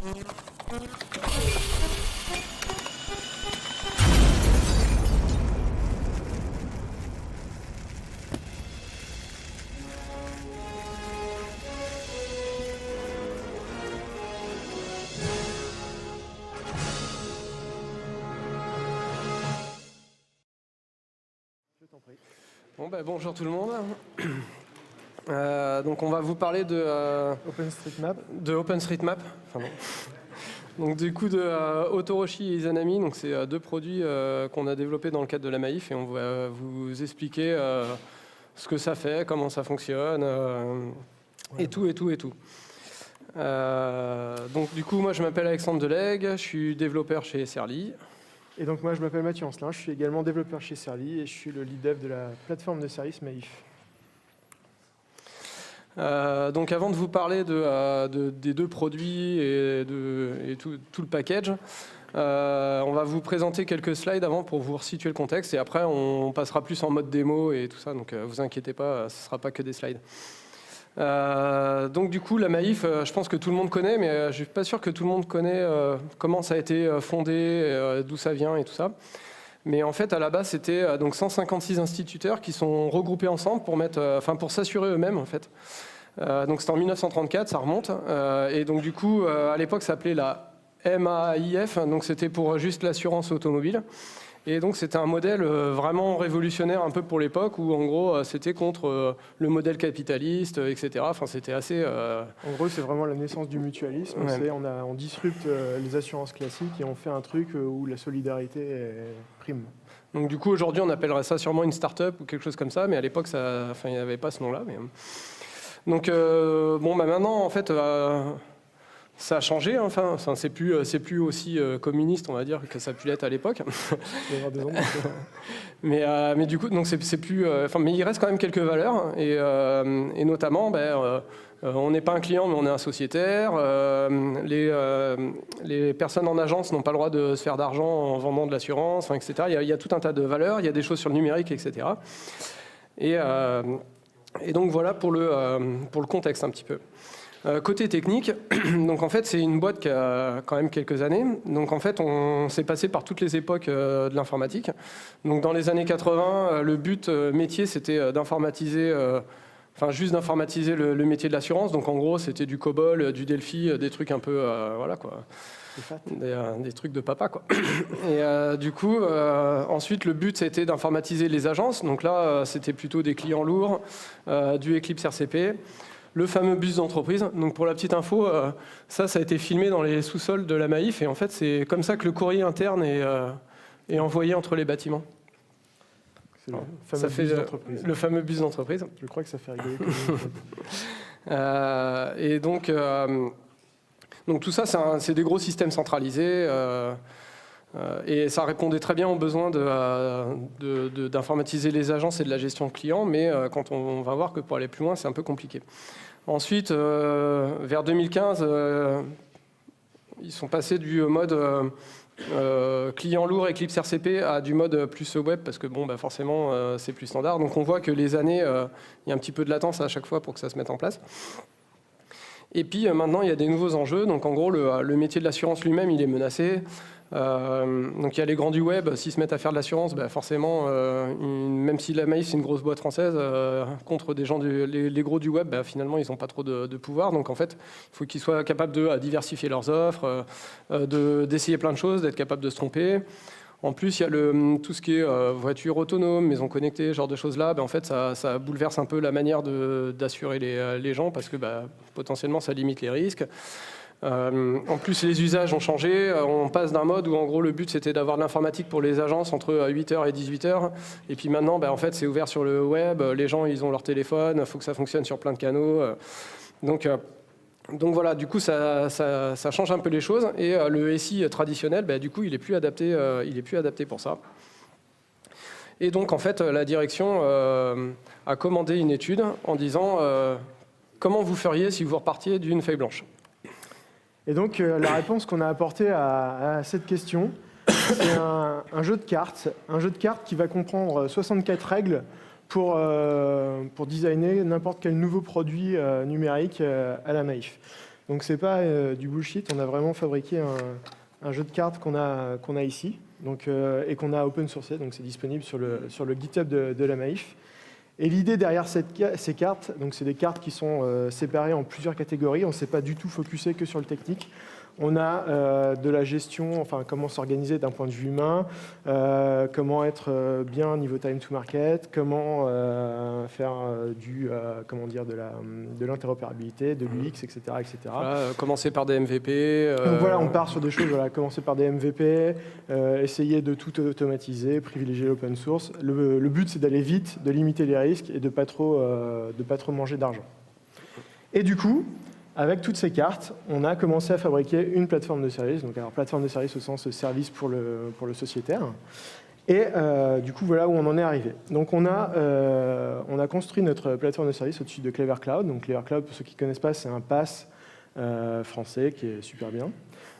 Bonjour tout le monde. Donc on va vous parler de OpenStreetMap. Donc du coup de Otoroshi et Izanami. Donc c'est deux produits qu'on a développés dans le cadre de la Maïf et on va vous expliquer ce que ça fait, comment ça fonctionne et tout. Donc du coup moi je m'appelle Alexandre Delegue, je suis développeur chez Serly. Et donc moi je m'appelle Mathieu Ancelin, je suis également développeur chez Serly et je suis le lead dev de la plateforme de service Maïf. Donc avant de vous parler des deux produits et tout le package, on va vous présenter quelques slides avant pour vous resituer le contexte et après on passera plus en mode démo et tout ça, donc vous inquiétez pas, ce ne sera pas que des slides. Donc du coup la Maïf, je pense que tout le monde connaît, mais je ne suis pas sûr que tout le monde connaît comment ça a été fondé, d'où ça vient et tout ça. Mais en fait à la base c'était donc 156 instituteurs qui sont regroupés ensemble pour s'assurer eux-mêmes en fait. Donc c'était en 1934, ça remonte, et donc du coup à l'époque ça s'appelait la MAIF, donc c'était pour juste l'assurance automobile. Et donc c'était un modèle vraiment révolutionnaire un peu pour l'époque où en gros c'était contre le modèle capitaliste, etc. Enfin c'était assez... En gros c'est vraiment la naissance du mutualisme, ouais. On disrupte les assurances classiques et on fait un truc où la solidarité prime. Donc du coup aujourd'hui on appellerait ça sûrement une start-up ou quelque chose comme ça, mais à l'époque il n'y avait pas ce nom-là. Mais... Donc maintenant en fait... ça a changé, enfin c'est plus aussi communiste, on va dire, que ça a pu l'être à l'époque. mais du coup, donc c'est plus, mais il reste quand même quelques valeurs et notamment, on n'est pas un client, mais on est un sociétaire. Les personnes en agence n'ont pas le droit de se faire d'argent en vendant de l'assurance, etc. Il y a tout un tas de valeurs, il y a des choses sur le numérique, etc. Et donc voilà pour le contexte un petit peu. Côté technique, donc en fait c'est une boîte qui a quand même quelques années. Donc en fait on s'est passé par toutes les époques de l'informatique. Donc dans les années 80, le but métier c'était d'informatiser, juste d'informatiser le métier de l'assurance. Donc en gros c'était du COBOL, du Delphi, des trucs un peu voilà quoi, des trucs de papa quoi. Et du coup ensuite le but c'était d'informatiser les agences. Donc là c'était plutôt des clients lourds, du Eclipse RCP. Le fameux bus d'entreprise. Donc pour la petite info, ça a été filmé dans les sous-sols de la Maïf et en fait c'est comme ça que le courrier interne est envoyé entre les bâtiments. C'est le fameux bus d'entreprise. Je crois que ça fait rigoler. Et donc tout ça c'est des gros systèmes centralisés et ça répondait très bien aux besoins d'informatiser les agences et de la gestion de clients, mais quand on va voir que pour aller plus loin c'est un peu compliqué. Ensuite, vers 2015, ils sont passés du mode client lourd Eclipse RCP à du mode plus web parce que forcément c'est plus standard. Donc on voit que les années, il y a un petit peu de latence à chaque fois pour que ça se mette en place. Et puis maintenant il y a des nouveaux enjeux. Donc en gros le métier de l'assurance lui-même il est menacé. Donc il y a les grands du web, s'ils se mettent à faire de l'assurance, forcément, même si la Maïf c'est une grosse boîte française, contre des gens, les gros du web, finalement ils n'ont pas trop de pouvoir. Donc en fait, il faut qu'ils soient capables de diversifier leurs offres, d'essayer plein de choses, d'être capables de se tromper. En plus, il y a tout ce qui est voiture autonome, maison connectée, ce genre de choses-là. En fait, ça bouleverse un peu la manière d'assurer les gens parce que potentiellement ça limite les risques. En plus, les usages ont changé. On passe d'un mode où, en gros, le but, c'était d'avoir de l'informatique pour les agences entre 8h et 18h. Et puis maintenant, en fait, c'est ouvert sur le web. Les gens, ils ont leur téléphone. Il faut que ça fonctionne sur plein de canaux. Donc voilà, du coup, ça change un peu les choses. Et le SI traditionnel, du coup, il est plus adapté pour ça. Et donc, en fait, la direction a commandé une étude en disant comment vous feriez si vous repartiez d'une feuille blanche. Et donc, la réponse qu'on a apportée à cette question, c'est un jeu de cartes. Un jeu de cartes qui va comprendre 64 règles pour designer n'importe quel nouveau produit numérique à la Maïf. Donc c'est pas du bullshit, on a vraiment fabriqué un jeu de cartes qu'on a ici, donc, et qu'on a open sourcé, donc c'est disponible sur le GitHub de la Maïf. Et l'idée derrière ces cartes, donc c'est des cartes qui sont séparées en plusieurs catégories, on ne s'est pas du tout focusé que sur le technique. On a de la gestion, enfin comment s'organiser d'un point de vue humain, comment être bien niveau time to market, comment faire de l'interopérabilité, de l'UX, etc. etc. Commencer par des MVP. Donc voilà, on part sur des choses, commencer par des MVP, essayer de tout automatiser, privilégier l'open source. Le but, c'est d'aller vite, de limiter les risques et de pas trop manger d'argent. Et du coup, avec toutes ces cartes, on a commencé à fabriquer une plateforme de service. Donc, alors, plateforme de service au sens service pour le sociétaire. Et du coup, voilà où on en est arrivé. Donc, on a construit notre plateforme de service au-dessus de Clever Cloud. Donc, Clever Cloud, pour ceux qui ne connaissent pas, c'est un PaaS français qui est super bien.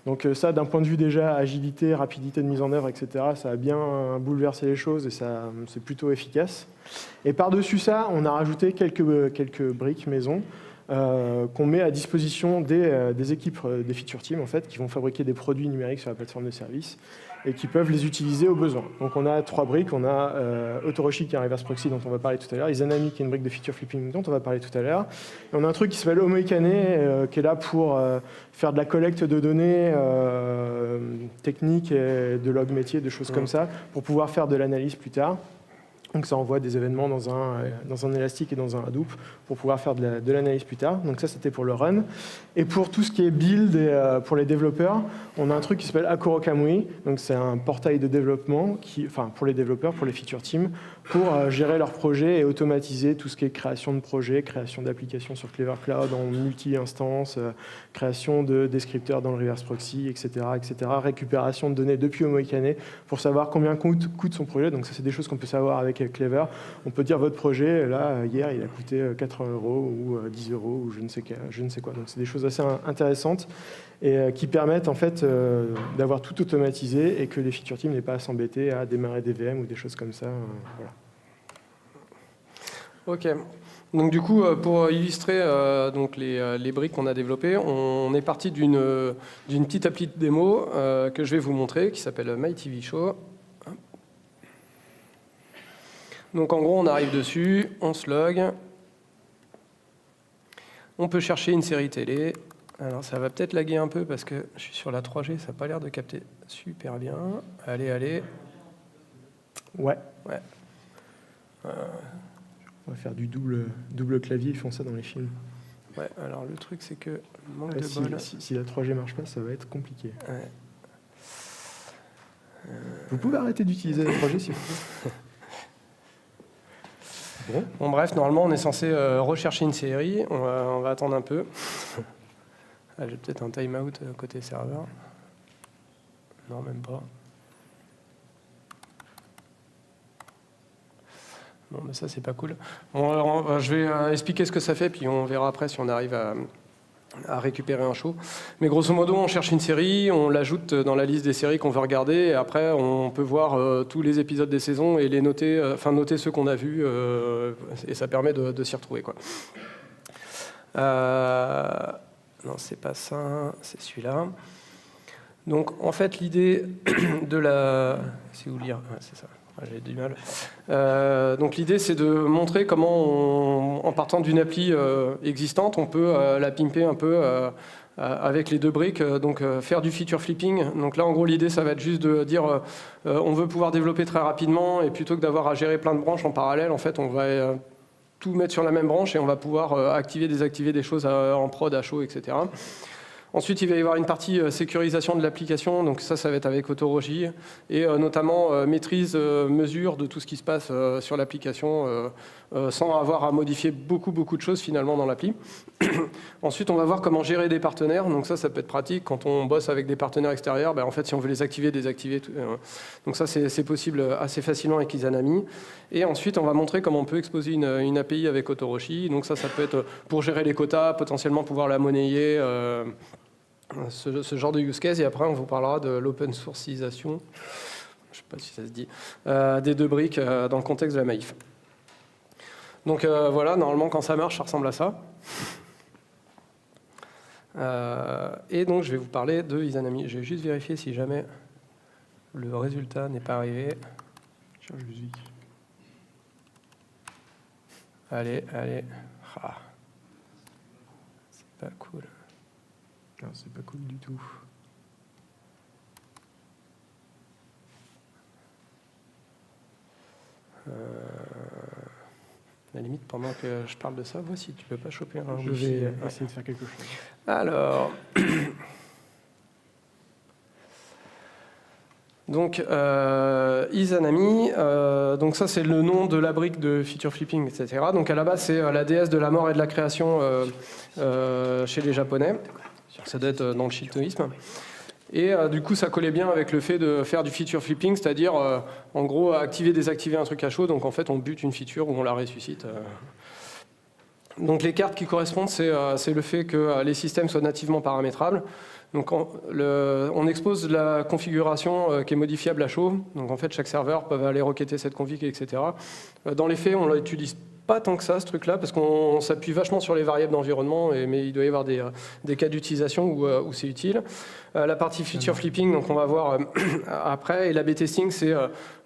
Donc ça, d'un point de vue déjà agilité, rapidité de mise en œuvre, etc., ça a bien bouleversé les choses et c'est plutôt efficace. Et par-dessus ça, on a rajouté quelques briques maison qu'on met à disposition des équipes des feature teams en fait, qui vont fabriquer des produits numériques sur la plateforme de service et qui peuvent les utiliser au besoin. Donc on a 3 briques, on a Autoroshi qui est un reverse proxy dont on va parler tout à l'heure, Izanami qui est une brique de feature flipping dont on va parler tout à l'heure, et on a un truc qui s'appelle Omoikane qui est là pour faire de la collecte de données techniques, et de log métiers, de choses comme ça, pour pouvoir faire de l'analyse plus tard. Donc ça envoie des événements dans un Elastic et dans un Hadoop pour pouvoir faire de l'analyse plus tard. Donc ça, c'était pour le run. Et pour tout ce qui est build et pour les développeurs, on a un truc qui s'appelle Akuro Kamui. Donc c'est un portail de développement pour les développeurs, pour les feature teams, pour gérer leurs projets et automatiser tout ce qui est création de projets, création d'applications sur Clever Cloud en multi-instances, création de descripteurs dans le reverse proxy, etc., etc., récupération de données depuis Omoikane pour savoir combien coûte son projet. Donc ça, c'est des choses qu'on peut savoir avec Clever. On peut dire votre projet, là, hier, il a coûté 80 € ou 10 € ou je ne sais quoi. Donc c'est des choses assez intéressantes et qui permettent en fait d'avoir tout automatisé et que les feature teams n'aient pas à s'embêter à démarrer des VM ou des choses comme ça. Voilà. Ok. Donc du coup, pour illustrer donc les briques qu'on a développées, on est parti d'une petite appli de démo que je vais vous montrer, qui s'appelle MyTVShow. Donc en gros, on arrive dessus, on se log, on peut chercher une série télé. Alors ça va peut-être laguer un peu parce que je suis sur la 3G, ça n'a pas l'air de capter super bien. Allez. Ouais. On va faire du double clavier, ils font ça dans les films. Ouais, alors le truc c'est que manque de bol. Si la 3G marche pas, ça va être compliqué. Ouais. Vous pouvez arrêter d'utiliser la 3G si vous voulez. Bon, bref, normalement on est censé rechercher une série, on va attendre un peu. J'ai peut-être un timeout côté serveur. Non, même pas. Bon, mais ça c'est pas cool. Bon, je vais expliquer ce que ça fait, puis on verra après si on arrive à récupérer un show. Mais grosso modo, on cherche une série, on l'ajoute dans la liste des séries qu'on veut regarder, et après on peut voir tous les épisodes des saisons et les noter, noter ceux qu'on a vus, et ça permet de s'y retrouver, quoi. Non, c'est pas ça, c'est celui-là. Donc en fait, l'idée de la... C'est où lire? C'est ça. J'ai du mal. Donc l'idée, c'est de montrer comment, en partant d'une appli existante, on peut la pimper un peu avec les 2 briques, donc faire du feature flipping. Donc là, en gros, l'idée, ça va être juste de dire on veut pouvoir développer très rapidement, et plutôt que d'avoir à gérer plein de branches en parallèle, en fait, on va tout mettre sur la même branche et on va pouvoir activer, désactiver des choses en prod, à chaud, etc. Ensuite, il va y avoir une partie sécurisation de l'application, donc ça va être avec Autoroshi, et notamment maîtrise, mesure de tout ce qui se passe sur l'application, sans avoir à modifier beaucoup de choses finalement dans l'appli. Ensuite, on va voir comment gérer des partenaires, donc ça peut être pratique quand on bosse avec des partenaires extérieurs, en fait si on veut les activer, désactiver, donc ça c'est possible assez facilement avec Izanami. Et ensuite, on va montrer comment on peut exposer une API avec Autoroshi, donc ça peut être pour gérer les quotas, potentiellement pouvoir la monnayer, ce genre de use case, et après on vous parlera de l'open sourceisation, je ne sais pas si ça se dit, des 2 briques dans le contexte de la Maïf. Donc voilà, normalement quand ça marche, ça ressemble à ça. Et donc, je vais vous parler de Izanami. Je vais juste vérifier si jamais le résultat n'est pas arrivé. Cherche musique. Allez. Ah. C'est pas cool. Non, c'est pas cool du tout. À la limite, pendant que je parle de ça, vois si tu peux pas choper un Je wifi. vais essayer de faire quelque chose. Alors, donc Izanami, donc ça c'est le nom de la brique de feature flipping, etc. Donc à la base c'est la déesse de la mort et de la création chez les Japonais. Ça doit être dans le shintoïsme. Et du coup, ça collait bien avec le fait de faire du feature flipping, c'est-à-dire, en gros, activer, désactiver un truc à chaud. Donc, en fait, on bute une feature ou on la ressuscite. Donc, les cartes qui correspondent, c'est le fait que les systèmes soient nativement paramétrables. Donc, on expose la configuration qui est modifiable à chaud. Donc, en fait, chaque serveur peut aller requêter cette config, etc. Dans les faits, on ne l'utilise pas tant que ça, ce truc-là, parce qu'on s'appuie vachement sur les variables d'environnement, mais il doit y avoir des cas d'utilisation où c'est utile. La partie feature flipping, donc on va voir après, et l'A/B testing, c'est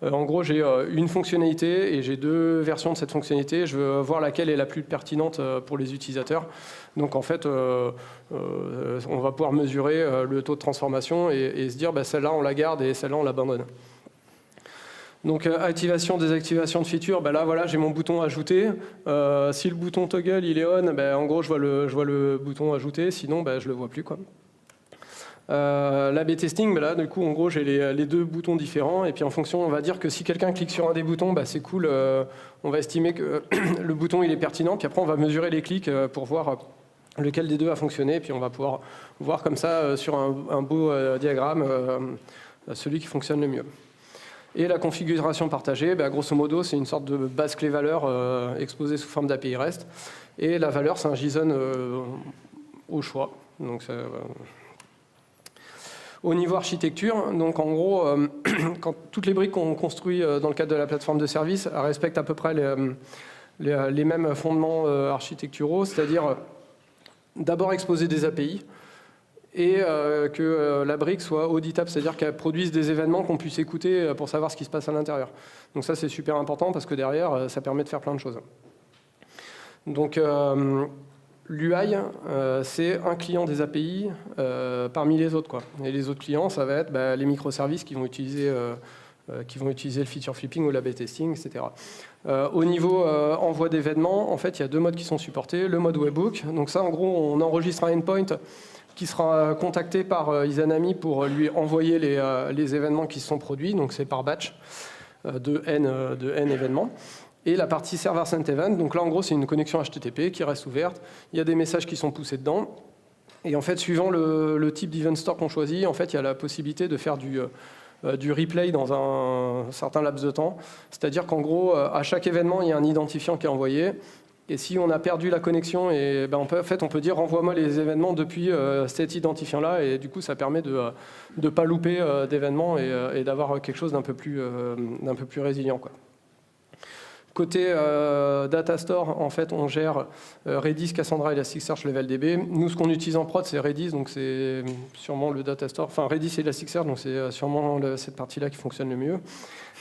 en gros j'ai une fonctionnalité et j'ai deux versions de cette fonctionnalité. Je veux voir laquelle est la plus pertinente pour les utilisateurs. Donc en fait, on va pouvoir mesurer le taux de transformation et se dire celle-là on la garde et celle-là on l'abandonne. Donc activation, désactivation de feature, là voilà j'ai mon bouton ajouter. Si le bouton toggle il est on, en gros je vois le bouton ajouter, sinon je le vois plus quoi. L'A/B testing, là du coup en gros j'ai les deux boutons différents et puis en fonction on va dire que si quelqu'un clique sur un des boutons, c'est cool, on va estimer que le bouton il est pertinent, puis après on va mesurer les clics pour voir lequel des deux a fonctionné, puis on va pouvoir voir comme ça sur un beau diagramme celui qui fonctionne le mieux. Et la configuration partagée, grosso modo, c'est une sorte de base clé valeur exposée sous forme d'API REST. Et la valeur, c'est un JSON au choix. Donc, au niveau architecture, donc en gros, quand toutes les briques qu'on construit dans le cadre de la plateforme de service respectent à peu près les mêmes fondements architecturaux, c'est-à-dire d'abord exposer des API, et que la brique soit auditable, c'est-à-dire qu'elle produise des événements qu'on puisse écouter pour savoir ce qui se passe à l'intérieur. Donc ça, c'est super important parce que derrière, ça permet de faire plein de choses. Donc l'UI, c'est un client des API parmi les autres, quoi. Et les autres clients, ça va être les microservices qui vont utiliser le feature flipping ou l'A/B testing, etc. Au niveau envoi d'événements, en fait, il y a deux modes qui sont supportés. Le mode webhook, donc ça, en gros, on enregistre un endpoint qui sera contacté par Izanami pour lui envoyer les événements qui se sont produits, donc c'est par batch de N événements. Et la partie server sent event, donc là en gros c'est une connexion HTTP qui reste ouverte, il y a des messages qui sont poussés dedans, et en fait suivant le type d'event store qu'on choisit, en fait il y a la possibilité de faire du replay dans un certain laps de temps, c'est-à-dire qu'en gros à chaque événement il y a un identifiant qui est envoyé. Et si on a perdu la connexion, et on peut dire renvoie-moi les événements depuis cet identifiant-là, et du coup ça permet de ne pas louper d'événements et d'avoir quelque chose d'un peu plus résilient, quoi. Côté data store, en fait, on gère Redis, Cassandra, Elasticsearch, LevelDB. Nous, ce qu'on utilise en prod, c'est Redis, donc c'est sûrement le data store. Enfin, Redis et Elasticsearch, donc c'est sûrement cette partie-là qui fonctionne le mieux.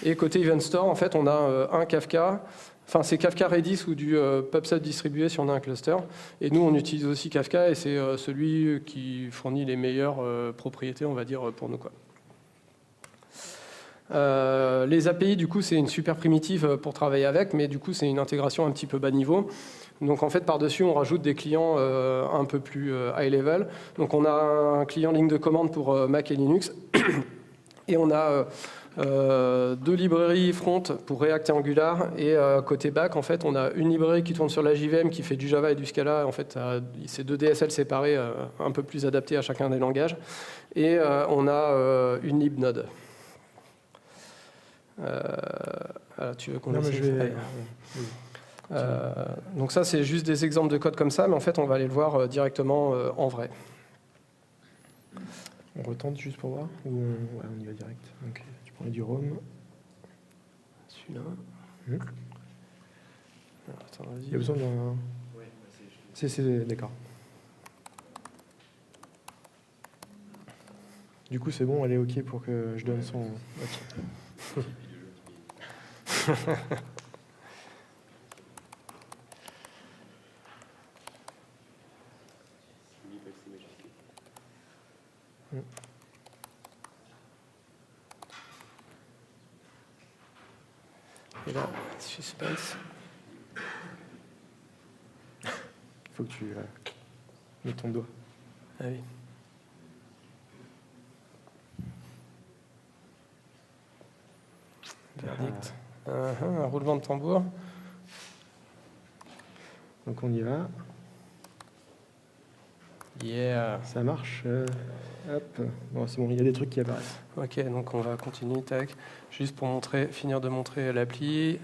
Et côté event store, en fait, on a un Kafka. Enfin, c'est Kafka Redis ou du PubSub distribué si on a un cluster. Et nous, on utilise aussi Kafka et c'est celui qui fournit les meilleures propriétés, on va dire, pour nous, quoi. Les API, du coup, c'est une super primitive pour travailler avec, mais du coup, c'est une intégration un petit peu bas niveau. Donc, en fait, par-dessus, on rajoute des clients un peu plus high level. Donc, on a un client ligne de commande pour Mac et Linux. Et on a deux librairies front pour React et Angular. Et côté back, en fait, on a une librairie qui tourne sur la JVM qui fait du Java et du Scala. En fait, c'est deux DSL séparés, un peu plus adaptés à chacun des langages. Et on a une libnode. Tu veux qu'on essaie donc ça, c'est juste des exemples de code comme ça, mais en fait, on va aller le voir directement en vrai. On retente juste pour voir ou on y va direct. Donc, tu prends du ROM. Celui-là. Il y a besoin d'un... C'est d'accord. Du coup, c'est bon, elle est OK pour que je donne son... OK. Et là, suspense. Faut que tu mets ton doigt. Ah oui. Verdict. Un roulement de tambour. Donc on y va. Yeah. Ça marche. Hop. Bon, c'est bon, il y a des trucs qui apparaissent. Ok, donc on va continuer, tac. Juste pour finir de montrer l'appli.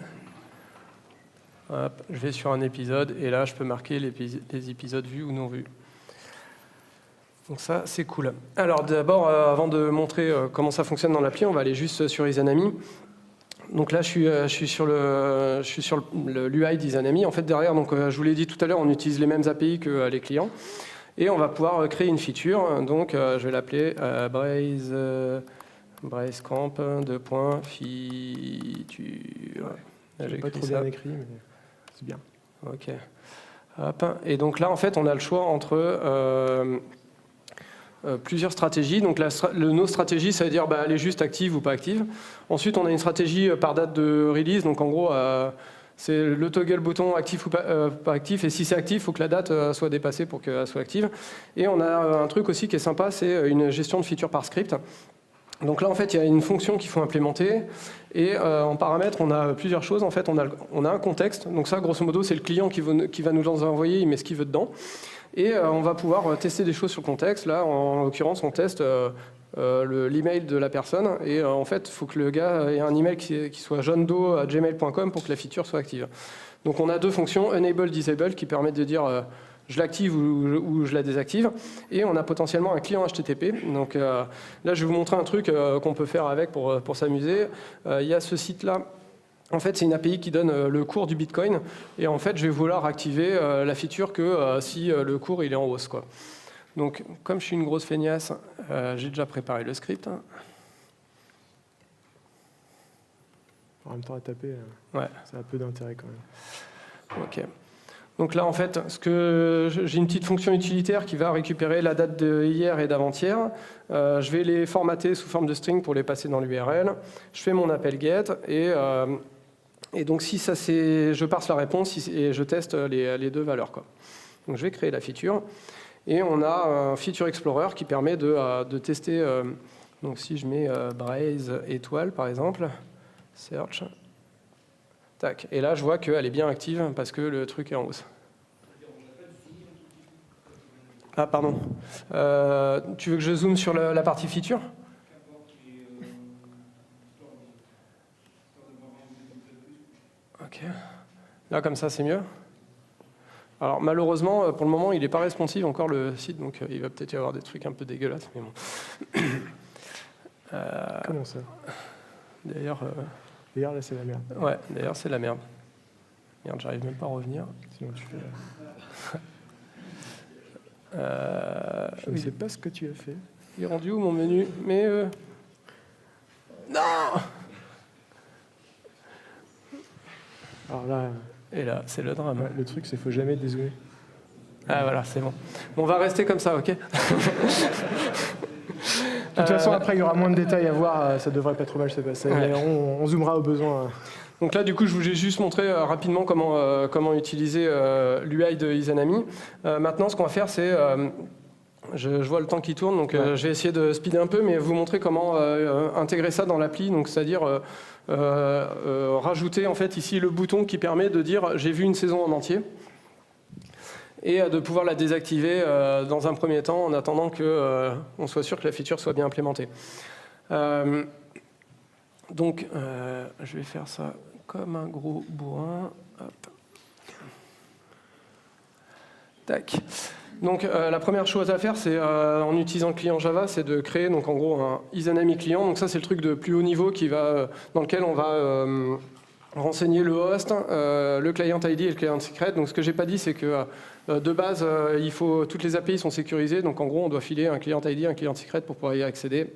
Hop, je vais sur un épisode et là je peux marquer les épisodes vus ou non vus. Donc ça c'est cool. Alors d'abord, avant de montrer comment ça fonctionne dans l'appli, on va aller juste sur Izanami. Donc là je suis sur l'UI d'Izanami. En fait derrière, donc, je vous l'ai dit tout à l'heure, on utilise les mêmes API que les clients. Et on va pouvoir créer une feature. Donc je vais l'appeler Brasecamp feature. J'ai pas trop bien écrit, mais c'est bien. Ok. Hop. Et donc là, en fait, on a le choix entre plusieurs stratégies. Donc nos stratégies, ça veut dire elle est juste active ou pas active. Ensuite, on a une stratégie par date de release. Donc en gros, c'est le toggle bouton actif ou pas actif. Et si c'est actif, il faut que la date soit dépassée pour qu'elle soit active. Et on a un truc aussi qui est sympa, c'est une gestion de feature par script. Donc là, en fait, il y a une fonction qu'il faut implémenter. Et en paramètres, on a plusieurs choses. En fait, on a un contexte. Donc ça, grosso modo, c'est le client qui va nous envoyer, il met ce qu'il veut dedans. Et on va pouvoir tester des choses sur le contexte. Là, en l'occurrence, on teste l'email de la personne. Et en fait, il faut que le gars ait un email qui soit johndoe@gmail.com pour que la feature soit active. Donc on a deux fonctions, enable, disable, qui permettent de dire je l'active ou je la désactive. Et on a potentiellement un client HTTP. Donc là, je vais vous montrer un truc qu'on peut faire avec pour s'amuser. Il y a ce site-là. En fait, c'est une API qui donne le cours du Bitcoin. Et en fait, je vais vouloir activer la feature que si le cours il est en hausse, quoi. Donc, comme je suis une grosse feignasse, j'ai déjà préparé le script. En même temps, à taper, Ouais. ça a peu d'intérêt quand même. Ok. Donc là, en fait, j'ai une petite fonction utilitaire qui va récupérer la date d'hier et d'avant-hier. Je vais les formater sous forme de string pour les passer dans l'URL. Je fais mon appel get et donc si ça je parse la réponse et je teste les deux valeurs, quoi. Donc je vais créer la feature et on a un feature explorer qui permet de tester. Donc si je mets Braze étoile par exemple, search. Tac. Et là, je vois qu'elle est bien active parce que le truc est en hausse. Ah, pardon. Tu veux que je zoome sur la partie feature ? Ok. Là, comme ça, c'est mieux. Alors, malheureusement, pour le moment, il n'est pas responsive encore, le site, donc il va peut-être y avoir des trucs un peu dégueulasses, mais bon. Comment ça ? D'ailleurs... D'ailleurs, là, c'est la merde. Ouais, d'ailleurs, c'est la merde. Merde, j'arrive même pas à revenir. Sinon, tu fais... Je ne sais pas ce que tu as fait. Il est rendu où, mon menu ? Mais... Non ! Alors là... Et là, c'est le drame. Ouais, le truc, c'est qu'il ne faut jamais dézoomer. Ah, voilà, c'est bon. Bon, on va rester comme ça, ok ? De toute façon, après, il y aura moins de détails à voir. Ça devrait pas trop mal se passer. Ouais. Mais on zoomera au besoin. Donc là, du coup, je vous ai juste montré rapidement comment utiliser l'UI de Izanami. Maintenant, ce qu'on va faire, c'est... je vois le temps qui tourne, donc je vais essayer de speeder un peu, mais vous montrer comment intégrer ça dans l'appli. Donc, c'est-à-dire rajouter en fait ici le bouton qui permet de dire « j'ai vu une saison en entier ». Et de pouvoir la désactiver dans un premier temps en attendant qu'on soit sûr que la feature soit bien implémentée. Donc, je vais faire ça comme un gros bourrin. Hop. Tac. Donc, la première chose à faire, c'est en utilisant le client Java, c'est de créer donc en gros un Izanami client. Donc ça, c'est le truc de plus haut niveau dans lequel on va renseigner le host, le client ID et le client secret. Donc, ce que j'ai pas dit, c'est que De base, toutes les API sont sécurisées, donc en gros, on doit filer un client ID, un client secret pour pouvoir y accéder.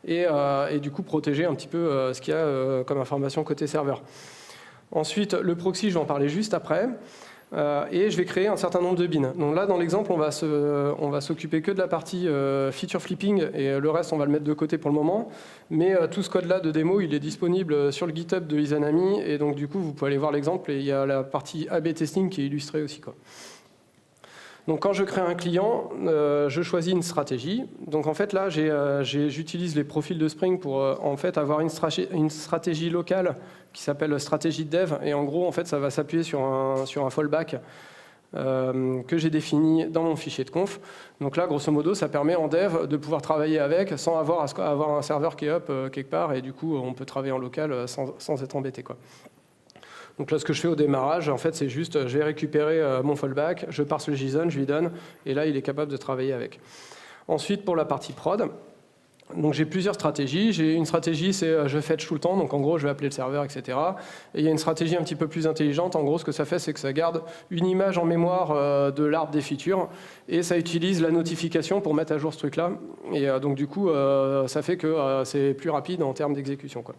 Et du coup, protéger un petit peu ce qu'il y a comme information côté serveur. Ensuite, le proxy, je vais en parler juste après. Et je vais créer un certain nombre de bins. Donc là, dans l'exemple, on va s'occuper que de la partie feature flipping et le reste, on va le mettre de côté pour le moment. Mais tout ce code-là de démo, il est disponible sur le GitHub de Izanami et donc du coup, vous pouvez aller voir l'exemple et il y a la partie AB testing qui est illustrée aussi, quoi. Donc quand je crée un client, je choisis une stratégie. Donc en fait là, j'utilise les profils de Spring pour en fait avoir une stratégie locale qui s'appelle stratégie dev. Et en gros, en fait, ça va s'appuyer sur un fallback que j'ai défini dans mon fichier de conf. Donc là, grosso modo, ça permet en dev de pouvoir travailler avec sans avoir à avoir un serveur qui est up quelque part. Et du coup, on peut travailler en local sans être embêté, quoi. Donc là, ce que je fais au démarrage, en fait, c'est juste, je vais récupérer mon fallback, je parse le JSON, je lui donne, et là, il est capable de travailler avec. Ensuite, pour la partie prod, donc j'ai plusieurs stratégies. J'ai une stratégie, c'est je fetch tout le temps, donc en gros, je vais appeler le serveur, etc. Et il y a une stratégie un petit peu plus intelligente. En gros, ce que ça fait, c'est que ça garde une image en mémoire de l'arbre des features, et ça utilise la notification pour mettre à jour ce truc-là. Et donc, du coup, ça fait que c'est plus rapide en termes d'exécution, quoi.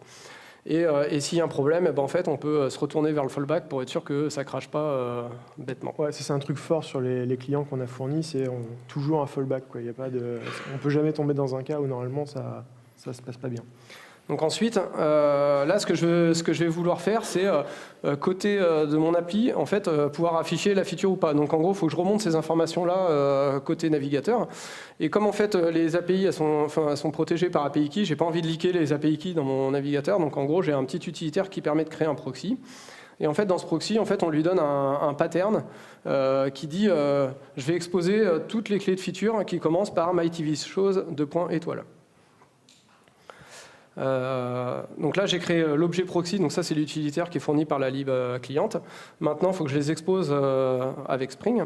Et s'il y a un problème, en fait, on peut se retourner vers le fallback pour être sûr que ça ne crache pas bêtement. Ouais, c'est un truc fort sur les clients qu'on a fournis, c'est toujours un fallback, quoi. On ne peut jamais tomber dans un cas où normalement ça ne se passe pas bien. Donc ensuite, là, ce que je vais vouloir faire, c'est côté de mon appli, en fait, pouvoir afficher la feature ou pas. Donc en gros, il faut que je remonte ces informations-là côté navigateur. Et comme en fait les API elles sont protégées par API Key, j'ai pas envie de leaker les API Key dans mon navigateur. Donc en gros, j'ai un petit utilitaire qui permet de créer un proxy. Et en fait, dans ce proxy, en fait, on lui donne un pattern qui dit je vais exposer toutes les clés de feature qui commencent par myTVShows : :étoile. Donc là, j'ai créé l'objet proxy, donc ça c'est l'utilitaire qui est fourni par la lib cliente. Maintenant, il faut que je les expose avec Spring.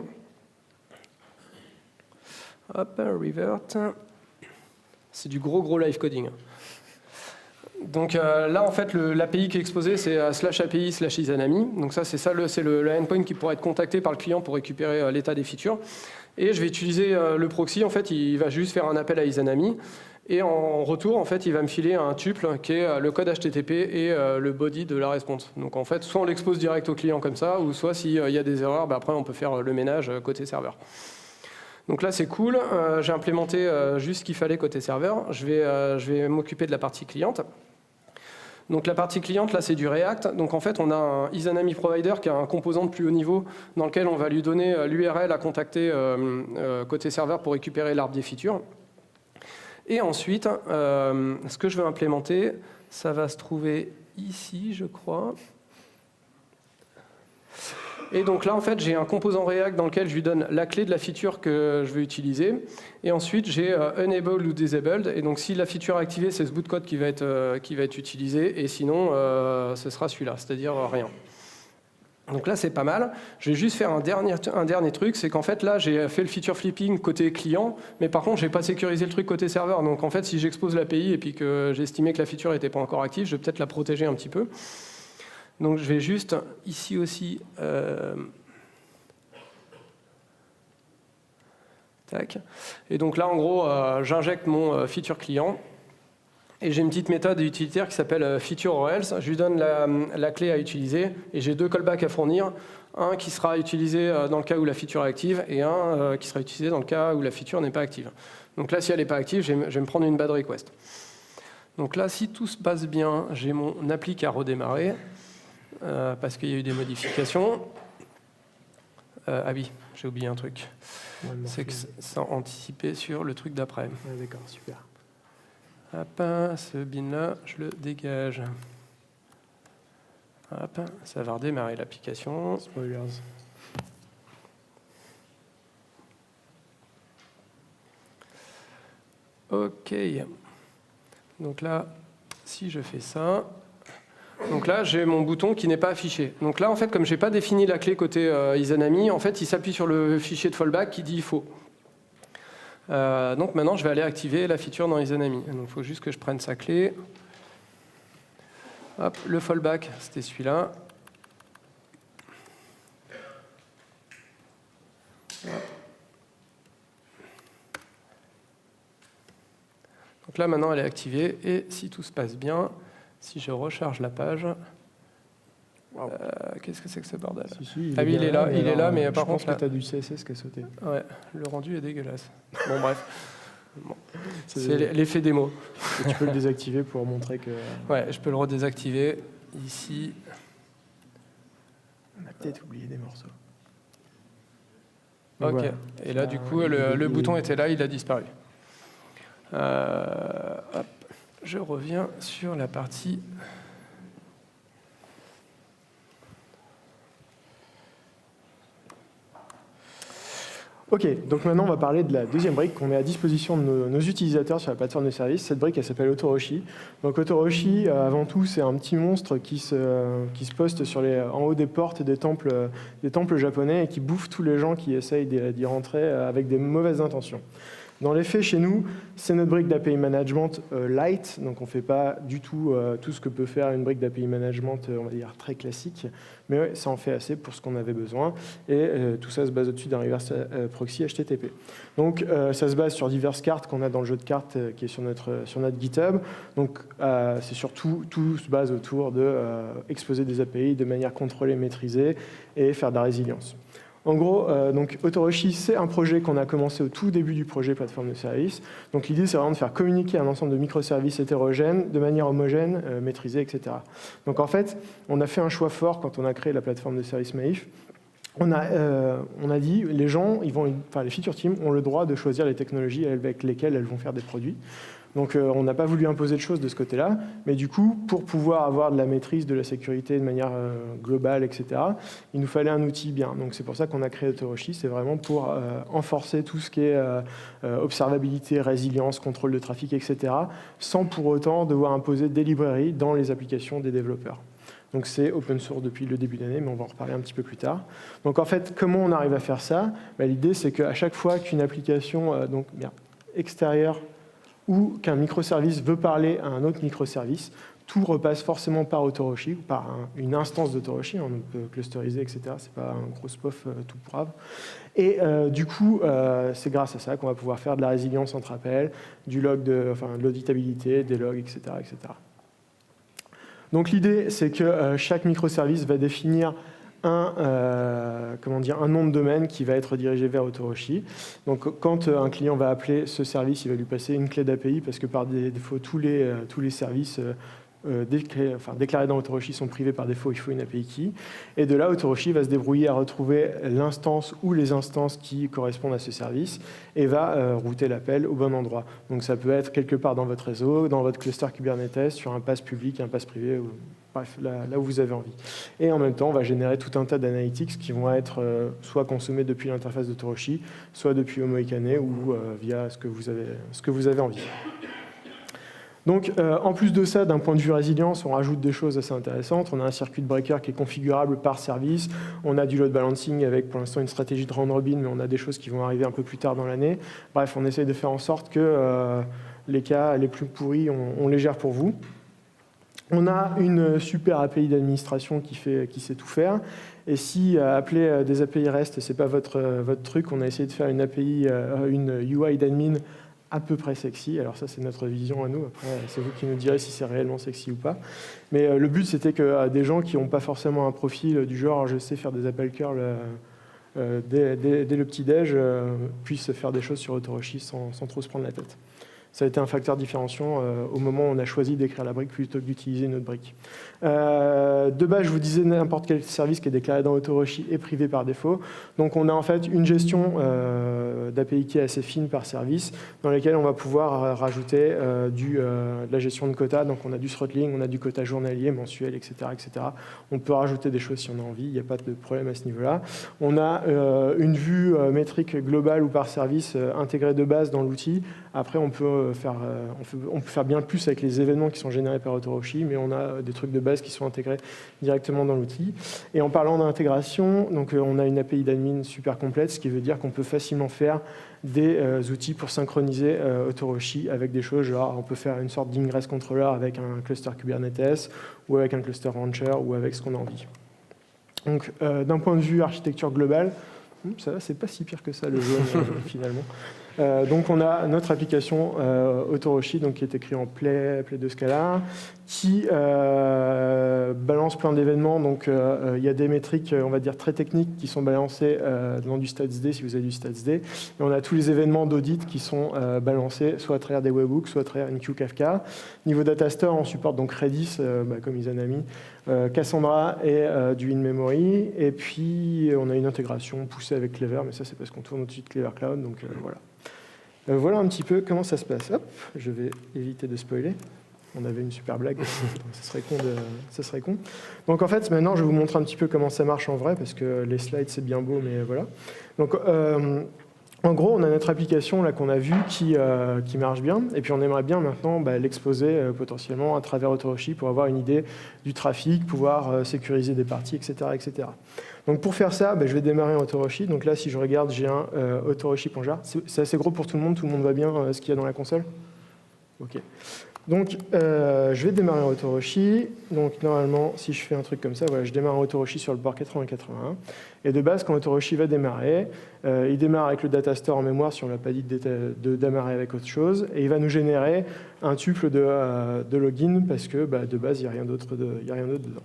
Hop, revert. C'est du gros live coding. Donc là, en fait, l'API qui est exposée, c'est /API/Izanami. Donc ça, c'est le endpoint qui pourra être contacté par le client pour récupérer l'état des features. Et je vais utiliser le proxy. En fait, il va juste faire un appel à Izanami. Et en retour, en fait, il va me filer un tuple qui est le code HTTP et le body de la response. Donc en fait, soit on l'expose direct au client comme ça, ou soit s'il y a des erreurs, après on peut faire le ménage côté serveur. Donc là, c'est cool. J'ai implémenté juste ce qu'il fallait côté serveur. Je vais m'occuper de la partie cliente. Donc la partie cliente, là, c'est du React. Donc en fait, on a un Izanami Provider qui a un composant de plus haut niveau dans lequel on va lui donner l'URL à contacter côté serveur pour récupérer l'arbre des features. Et ensuite, ce que je veux implémenter, ça va se trouver ici, je crois. Et donc là, en fait, j'ai un composant React dans lequel je lui donne la clé de la feature que je veux utiliser. Et ensuite, j'ai Enable ou Disabled. Et donc, si la feature est activée, c'est ce bout de code qui va être utilisé. Et sinon, ce sera celui-là, c'est-à-dire rien. Donc là, c'est pas mal. Je vais juste faire un dernier truc, c'est qu'en fait, là, j'ai fait le feature flipping côté client, mais par contre, je n'ai pas sécurisé le truc côté serveur. Donc en fait, si j'expose l'API et puis que j'estimais que la feature n'était pas encore active, je vais peut-être la protéger un petit peu. Donc je vais juste, ici aussi, tac. Et donc là, en gros, j'injecte mon feature client. Et j'ai une petite méthode utilitaire qui s'appelle feature or else. Je lui donne la clé à utiliser et j'ai deux callbacks à fournir. Un qui sera utilisé dans le cas où la feature est active et un qui sera utilisé dans le cas où la feature n'est pas active. Donc là, si elle n'est pas active, je vais me prendre une bad request. Donc là, si tout se passe bien, j'ai mon appli qui a redémarré parce qu'il y a eu des modifications. Ah oui, j'ai oublié un truc. C'est que ça a anticipé sur le truc d'après. Ouais, d'accord, super. Hop, ce bin-là, je le dégage. Hop, ça va redémarrer l'application. Spoilers. OK. Donc là, si je fais ça, donc là, j'ai mon bouton qui n'est pas affiché. Donc là, en fait, comme je n'ai pas défini la clé côté Izanami, en fait, il s'appuie sur le fichier de fallback qui dit faux. Donc maintenant, je vais aller activer la feature dans Izanami. Donc il faut juste que je prenne sa clé. Hop, le fallback, c'était celui-là. Donc là, maintenant, elle est activée. Et si tout se passe bien, si je recharge la page... qu'est-ce que c'est que ce bordel? Si, ah oui, il est là, mais par contre... Je pense que tu as du CSS qui a sauté. Ouais, le rendu est dégueulasse. Bon, bref. Bon. C'est l'effet démo. Et tu peux le désactiver pour montrer que... Ouais, je peux le redésactiver. Ici... On a peut-être oublié des morceaux. Ok, voilà. Et là, du coup, le bouton était là, il a disparu. Hop. Je reviens sur la partie... Ok, donc maintenant on va parler de la deuxième brique qu'on met à disposition de nos utilisateurs sur la plateforme de service. Cette brique, elle s'appelle Autoroshi. Donc Autoroshi, avant tout, c'est un petit monstre qui se poste en haut des portes des temples japonais et qui bouffe tous les gens qui essayent d'y rentrer avec des mauvaises intentions. Dans les faits, chez nous, c'est notre brique d'API Management light, donc on ne fait pas du tout tout ce que peut faire une brique d'API Management, on va dire, très classique, mais ouais, ça en fait assez pour ce qu'on avait besoin, et tout ça se base au-dessus d'un reverse proxy HTTP. Donc ça se base sur diverses cartes qu'on a dans le jeu de cartes qui est sur notre GitHub, donc c'est surtout, tout se base autour de exposer des API de manière contrôlée, maîtrisée, et faire de la résilience. En gros, donc Autoroshi, c'est un projet qu'on a commencé au tout début du projet plateforme de service. Donc l'idée, c'est vraiment de faire communiquer un ensemble de microservices hétérogènes de manière homogène, maîtrisée, etc. Donc en fait, on a fait un choix fort quand on a créé la plateforme de service Maïf. On a dit, les gens, les feature teams ont le droit de choisir les technologies avec lesquelles elles vont faire des produits. Donc on n'a pas voulu imposer de choses de ce côté-là, mais du coup, pour pouvoir avoir de la maîtrise de la sécurité de manière globale, etc., il nous fallait un outil bien. Donc c'est pour ça qu'on a créé Autoroshi, c'est vraiment pour renforcer tout ce qui est observabilité, résilience, contrôle de trafic, etc., sans pour autant devoir imposer des librairies dans les applications des développeurs. Donc c'est open source depuis le début de l'année, mais on va en reparler un petit peu plus tard. Donc en fait, comment on arrive à faire ça? L'idée, c'est qu'à chaque fois qu'une application extérieure ou qu'un microservice veut parler à un autre microservice, tout repasse forcément par Autoroshi, ou par une instance d'Autoroshi, on peut clusteriser, etc. C'est pas un gros spof tout brave. Et du coup, c'est grâce à ça qu'on va pouvoir faire de la résilience entre appels, du log de l'auditabilité, des logs, etc., etc. Donc l'idée, c'est que chaque microservice va définir un nom de domaine qui va être dirigé vers Autoroshi. Donc quand un client va appeler ce service, il va lui passer une clé d'API parce que par défaut, tous les services déclarés dans Autoroshi sont privés par défaut, il faut une API key. Et de là, Autoroshi va se débrouiller à retrouver l'instance ou les instances qui correspondent à ce service et va router l'appel au bon endroit. Donc ça peut être quelque part dans votre réseau, dans votre cluster Kubernetes, sur un pass public, un pass privé, bref, là où vous avez envie. Et en même temps, on va générer tout un tas d'analytics qui vont être soit consommés depuis l'interface d'Autoroshi, soit depuis Homoikane ou via ce que vous avez envie. Donc, en plus de ça, d'un point de vue résilience, on rajoute des choses assez intéressantes. On a un circuit de breaker qui est configurable par service. On a du load balancing avec, pour l'instant, une stratégie de round robin, mais on a des choses qui vont arriver un peu plus tard dans l'année. Bref, on essaye de faire en sorte que les cas les plus pourris, on les gère pour vous. On a une super API d'administration qui sait tout faire. Et si appeler des API REST, ce n'est pas votre truc, on a essayé de faire une API, une UI d'admin à peu près sexy. Alors ça, c'est notre vision à nous. Après, c'est vous qui nous direz si c'est réellement sexy ou pas. Mais le but, c'était que des gens qui n'ont pas forcément un profil du genre « je sais faire des appels curl dès le petit-déj » puissent faire des choses sur Autoroshi sans trop se prendre la tête. Ça a été un facteur différenciant au moment où on a choisi d'écrire la brique plutôt que d'utiliser une autre brique. De base, je vous disais, n'importe quel service qui est déclaré dans Autoroshi est privé par défaut. Donc on a en fait une gestion d'API qui est assez fine par service, dans laquelle on va pouvoir rajouter de la gestion de quotas. Donc on a du throttling, on a du quota journalier, mensuel, etc., etc. On peut rajouter des choses si on a envie, il n'y a pas de problème à ce niveau-là. On a une vue métrique globale ou par service intégrée de base dans l'outil. Après, on peut faire bien plus avec les événements qui sont générés par Autoroshi, mais on a des trucs de base qui sont intégrés directement dans l'outil. Et en parlant d'intégration, donc on a une API d'admin super complète, ce qui veut dire qu'on peut facilement faire des outils pour synchroniser Autoroshi avec des choses genre on peut faire une sorte d'ingress controller avec un cluster Kubernetes ou avec un cluster Rancher ou avec ce qu'on a envie. Donc d'un point de vue architecture globale, ça va, c'est pas si pire que ça le jaune finalement. Donc on a notre application Autoroshi, donc qui est écrite en Play de Scala, qui balance plein d'événements. Donc il y a des métriques, on va dire très techniques, qui sont balancées dans du StatsD si vous avez du StatsD. Et on a tous les événements d'audit qui sont balancés soit à travers des webhooks, soit à travers une queue Kafka. Niveau data store, on supporte donc Redis, comme Izanami, Cassandra et du in-memory. Et puis on a une intégration poussée avec Clever, mais ça c'est parce qu'on tourne au-dessus de Clever Cloud. Donc voilà. Voilà un petit peu comment ça se passe. Hop, je vais éviter de spoiler. On avait une super blague, ça serait con. Donc en fait, maintenant, je vais vous montrer un petit peu comment ça marche en vrai, parce que les slides, c'est bien beau, mais voilà. Donc en gros, on a notre application là qu'on a vue qui marche bien, et puis on aimerait bien maintenant l'exposer potentiellement à travers Autoroshi pour avoir une idée du trafic, pouvoir sécuriser des parties, etc., etc. Donc pour faire ça, je vais démarrer en Autoroshi. Donc là, si je regarde, j'ai un Autoroshi.jar. C'est assez gros pour tout le monde voit bien ce qu'il y a dans la console. Ok. Donc je vais démarrer en Autoroshi. Donc normalement, si je fais un truc comme ça, voilà, je démarre en Autoroshi sur le port 8081. Et de base, quand Autoroshi va démarrer, il démarre avec le data store en mémoire si on ne l'a pas dit de démarrer avec autre chose. Et il va nous générer un tuple de login parce que de base, il n'y a rien d'autre dedans.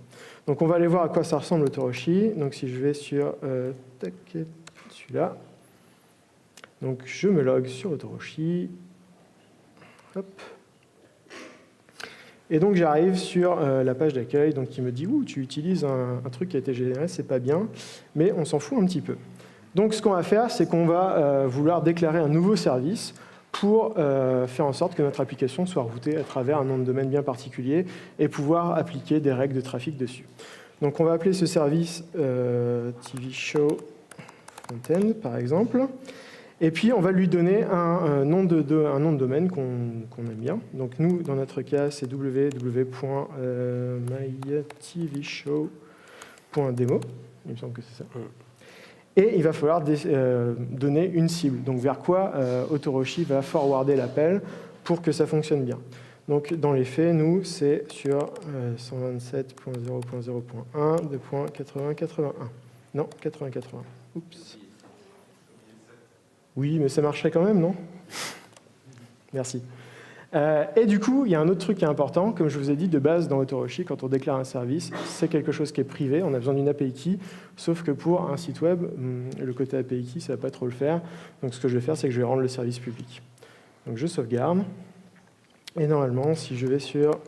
Donc on va aller voir à quoi ça ressemble Autoroshi. Donc si je vais sur celui-là, donc je me log sur Autoroshi. Hop. Et donc j'arrive sur la page d'accueil qui me dit « tu utilises un truc qui a été généré, c'est pas bien », mais on s'en fout un petit peu. Donc ce qu'on va faire, c'est qu'on va vouloir déclarer un nouveau service pour faire en sorte que notre application soit routée à travers un nom de domaine bien particulier et pouvoir appliquer des règles de trafic dessus. Donc on va appeler ce service TV Show Frontend, par exemple. Et puis, on va lui donner un nom de domaine qu'on aime bien. Donc, nous, dans notre cas, c'est www.mytvshow.demo. Il me semble que c'est ça. Et il va falloir donner une cible. Donc, vers quoi Autoroshi va forwarder l'appel pour que ça fonctionne bien. Donc, dans les faits, nous, c'est sur 127.0.0.1 de .8081. Non, 8081. Oups. Oui, mais ça marcherait quand même, non? Merci. Et du coup, il y a un autre truc qui est important. Comme je vous ai dit, de base, dans Autoroshi, quand on déclare un service, c'est quelque chose qui est privé. On a besoin d'une API key. Sauf que pour un site web, le côté API key, ça ne va pas trop le faire. Donc, ce que je vais faire, c'est que je vais rendre le service public. Donc, je sauvegarde. Et normalement, si je vais sur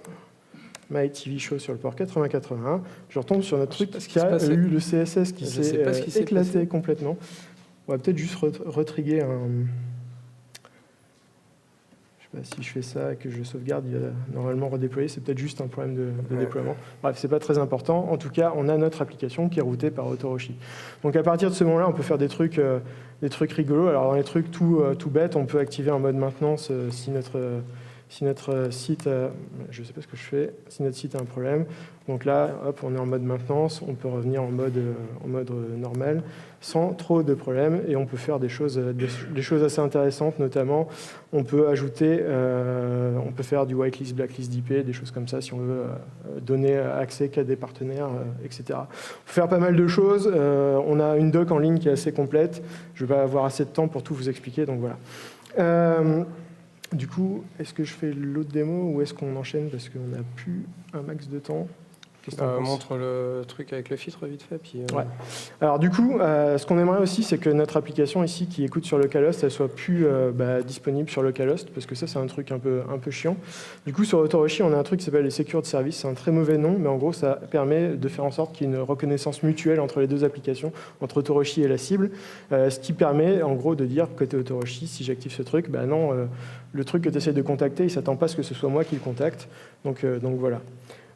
MyTVShow sur le port 8081, je retombe sur notre truc qui a eu le CSS qui s'est éclaté complètement. On va peut-être juste retriguer un... Je ne sais pas si je fais ça et que je sauvegarde, il va normalement redéployer. C'est peut-être juste un problème de déploiement. Bref, ce n'est pas très important. En tout cas, on a notre application qui est routée par Autoroshi. Donc à partir de ce moment-là, on peut faire des trucs rigolos. Alors dans les trucs tout bêtes, on peut activer un mode maintenance si notre site, je ne sais pas ce que je fais, si notre site a un problème. Donc là, hop, on est en mode maintenance, on peut revenir en mode normal, sans trop de problèmes, et on peut faire des choses assez intéressantes, notamment, on peut ajouter, on peut faire du whitelist, blacklist d'IP, des choses comme ça, si on veut donner accès qu'à des partenaires, etc. On peut faire pas mal de choses. On a une doc en ligne qui est assez complète. Je ne vais pas avoir assez de temps pour tout vous expliquer, donc voilà. Du coup, est-ce que je fais l'autre démo ou est-ce qu'on enchaîne parce qu'on n'a plus un max de temps? Montre le truc avec le filtre vite fait. Puis, Ouais. Alors du coup, ce qu'on aimerait aussi, c'est que notre application ici qui écoute sur localhost, elle soit plus disponible sur localhost, parce que ça, c'est un truc un peu chiant. Du coup, sur Autoroshi, on a un truc qui s'appelle les secured services. C'est un très mauvais nom, mais en gros, ça permet de faire en sorte qu'il y ait une reconnaissance mutuelle entre les deux applications, entre Autoroshi et la cible, ce qui permet, en gros, de dire côté Autoroshi, si j'active ce truc, non, le truc que tu essaies de contacter, il ne s'attend pas à ce que ce soit moi qui le contacte. Donc voilà.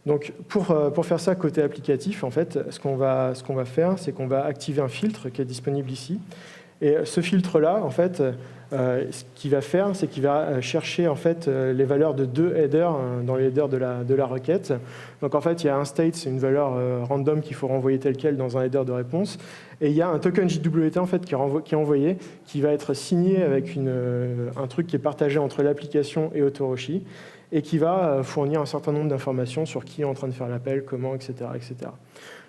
Donc, pour faire ça côté applicatif, en fait, ce qu'on va faire, c'est qu'on va activer un filtre qui est disponible ici. Et ce filtre-là, en fait, ce qu'il va faire, c'est qu'il va chercher en fait les valeurs de deux headers dans les headers de la requête. Donc, en fait, il y a un state, c'est une valeur random qu'il faut renvoyer telle quelle dans un header de réponse. Et il y a un token JWT en fait qui est envoyé, qui va être signé avec un truc qui est partagé entre l'application et Autoroshi, et qui va fournir un certain nombre d'informations sur qui est en train de faire l'appel, comment, etc., etc.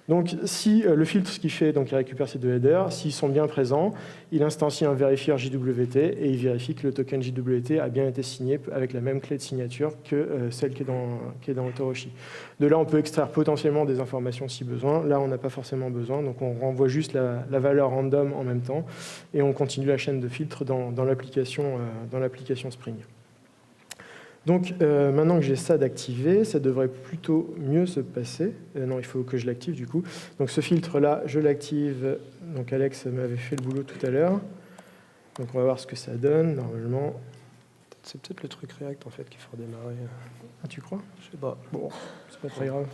Donc, si le filtre, ce qu'il fait, donc il récupère ces deux headers, s'ils sont bien présents, il instancie un verifier JWT et il vérifie que le token JWT a bien été signé avec la même clé de signature que celle qui est dans Autoroshi. De là, on peut extraire potentiellement des informations si besoin. Là, on n'a pas forcément besoin, donc on renvoie juste la valeur random en même temps et on continue la chaîne de filtre dans l'application Spring. Donc maintenant que j'ai ça d'activé, ça devrait plutôt mieux se passer. Non, il faut que je l'active du coup. Donc ce filtre-là, je l'active. Donc Alex m'avait fait le boulot tout à l'heure. Donc on va voir ce que ça donne, normalement. C'est peut-être le truc React en fait qui fera démarrer. Ah, tu crois? Je sais pas. Bon, c'est pas très grave.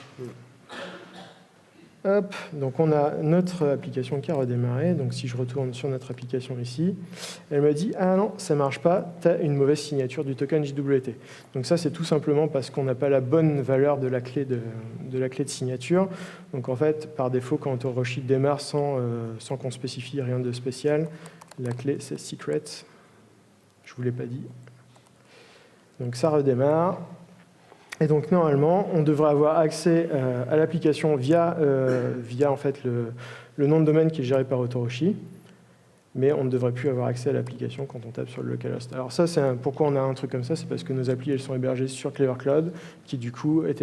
Hop, donc on a notre application qui a redémarré. Donc si je retourne sur notre application ici, elle me dit « Ah non, ça ne marche pas, tu as une mauvaise signature du token JWT ». Donc ça, c'est tout simplement parce qu'on n'a pas la bonne valeur de la clé de signature. Donc en fait, par défaut, quand Autoroshi démarre sans qu'on spécifie rien de spécial, la clé c'est « secret ». Je ne vous l'ai pas dit. Donc ça redémarre. Et donc normalement, on devrait avoir accès à l'application via en fait, le nom de domaine qui est géré par Autoroshi, mais on ne devrait plus avoir accès à l'application quand on tape sur le localhost. Alors ça, pourquoi on a un truc comme ça? C'est parce que nos applis elles sont hébergées sur Clever Cloud, qui du coup est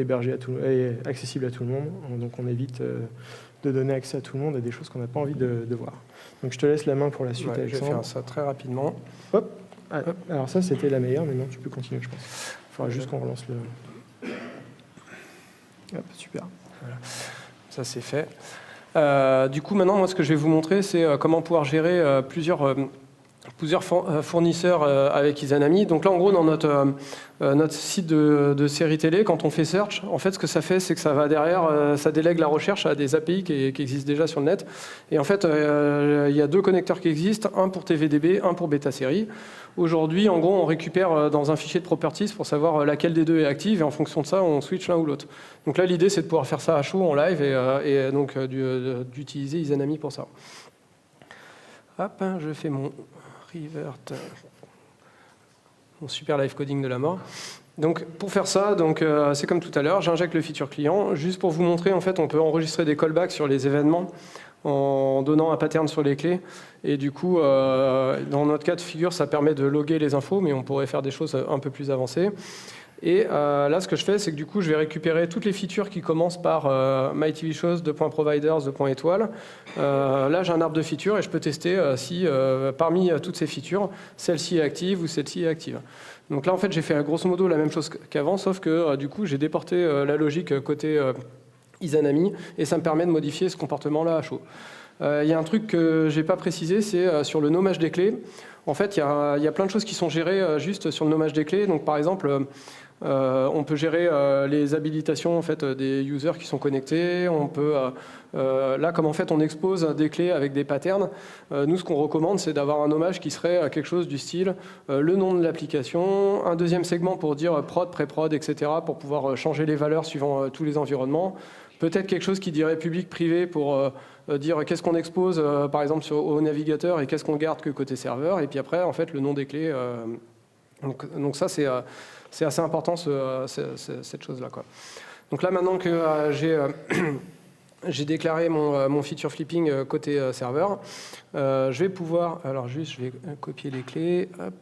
accessible à tout le monde. Donc on évite de donner accès à tout le monde à des choses qu'on n'a pas envie de voir. Donc je te laisse la main pour la suite, Ouais, Alexandre. je vais faire ça très rapidement. Hop. Ah, alors ça, c'était la meilleure, mais non, tu peux continuer, je pense. Il faudra juste qu'on relance le... Hop, super. Voilà. Ça, c'est fait. Du coup, maintenant, moi, ce que je vais vous montrer, c'est comment pouvoir gérer plusieurs fournisseurs avec Izanami. Donc là, en gros, dans notre site de série télé, quand on fait search, en fait, ce que ça fait, c'est que ça va derrière, ça délègue la recherche à des API qui existent déjà sur le net. Et en fait, il y a deux connecteurs qui existent, un pour TVDB, un pour bêta série. Aujourd'hui, en gros, on récupère dans un fichier de properties pour savoir laquelle des deux est active, et en fonction de ça, on switch l'un ou l'autre. Donc là, l'idée, c'est de pouvoir faire ça à chaud, en live, et donc d'utiliser Izanami pour ça. Hop, je fais mon revert, mon super live coding de la mort. Donc pour faire ça, c'est comme tout à l'heure, j'injecte le feature client. Juste pour vous montrer, en fait, on peut enregistrer des callbacks sur les événements en donnant un pattern sur les clés. Et du coup, dans notre cas de figure, ça permet de loguer les infos, mais on pourrait faire des choses un peu plus avancées. Et là, ce que je fais, c'est que du coup, je vais récupérer toutes les features qui commencent par myTVShows, .providers, .étoile. Là, j'ai un arbre de features et je peux tester si parmi toutes ces features, celle-ci est active ou celle-ci est active. Donc là, en fait, j'ai fait grosso modo la même chose qu'avant, sauf que du coup, j'ai déporté la logique côté Izanami et ça me permet de modifier ce comportement-là à chaud. Il y a un truc que je n'ai pas précisé, c'est sur le nommage des clés. En fait, il y a plein de choses qui sont gérées juste sur le nommage des clés. Donc, par exemple, on peut gérer les habilitations en fait, des users qui sont connectés. On peut, là, comme en fait, on expose des clés avec des patterns, nous, ce qu'on recommande, c'est d'avoir un nommage qui serait quelque chose du style le nom de l'application, un deuxième segment pour dire prod, pré-prod, etc., pour pouvoir changer les valeurs suivant tous les environnements. Peut-être quelque chose qui dirait public, privé pour dire qu'est-ce qu'on expose, par exemple, au navigateur et qu'est-ce qu'on garde que côté serveur. Et puis après, en fait, le nom des clés. Donc ça, c'est assez important, cette chose-là, quoi. Donc là, maintenant que j'ai déclaré mon feature flipping côté serveur, je vais pouvoir... Alors juste, je vais copier les clés. Hop.